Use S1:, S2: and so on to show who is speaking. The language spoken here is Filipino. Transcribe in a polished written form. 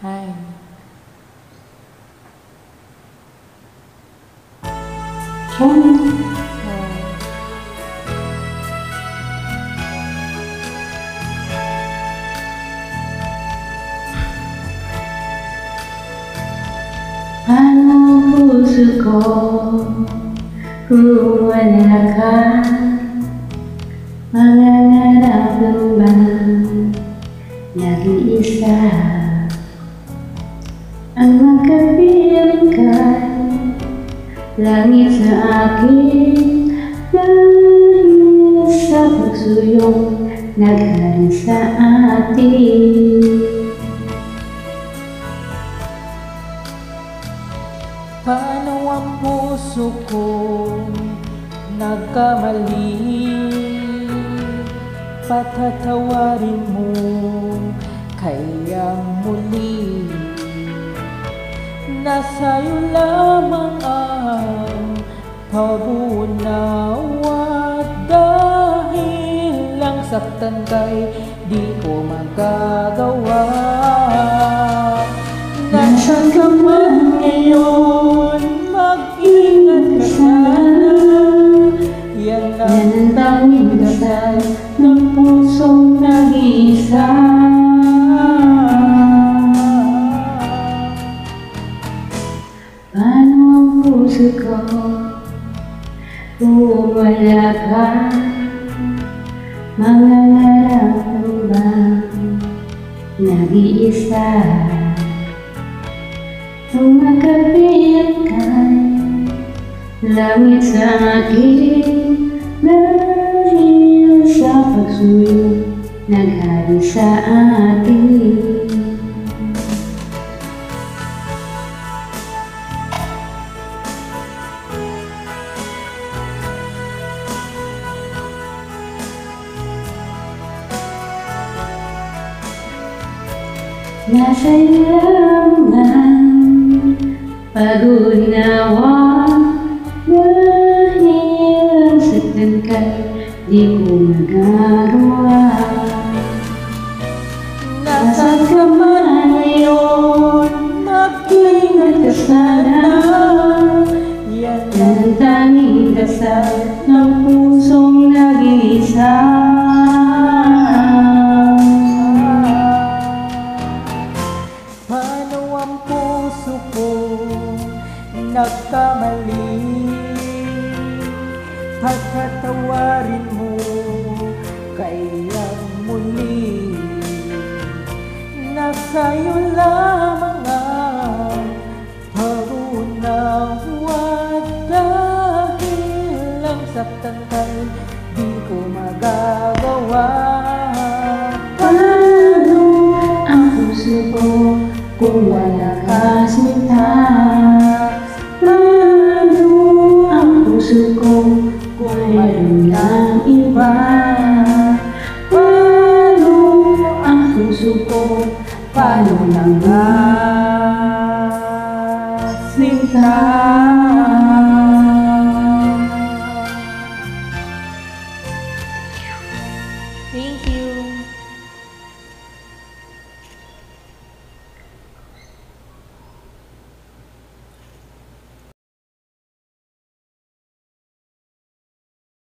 S1: Hi.
S2: Ang puso ko kung wala ka, mangangarap bang nag-iisa ang magkapiling kay langit sa akin dahil sa pagsuyong nagharin sa atin.
S1: Paano ang puso ko nagkamali? Patatawarin mo kaya muli. Nasa'yo lamang ang pag-unawa, dahil lang saktan kay di ko magagawa. Nasaan ka man ngayon, mag-ingat ka sana. Yan ang tanging dasal ng pusong nag-iisa.
S2: Paano ang puso ko kung wala ka, mangangarap bang nag-iisa ang magkapiling kay langit sa akin dahil sa pagsuyo naghari sa atin. Nasa'yo lamang pag-unawa, dahil saktan ka di ko magagawa.
S1: Nasaan ka man ngayon, mag-ingat ka sana. Yan
S2: Ang tanging dasal ng pusong nag-iisa.
S1: Paano ang puso ko nagkamali? Pagkatawarin mo kaya muli. Nasa'yo lamang ang pag-unawa, dahil lang saktan kay di ko magagawa.
S2: Paano ang puso ko kung wala ka sinta? Paano ang puso ko kung mayroon ng iba? Paano ang puso ko, paano lang ba sinta?
S1: Thank you.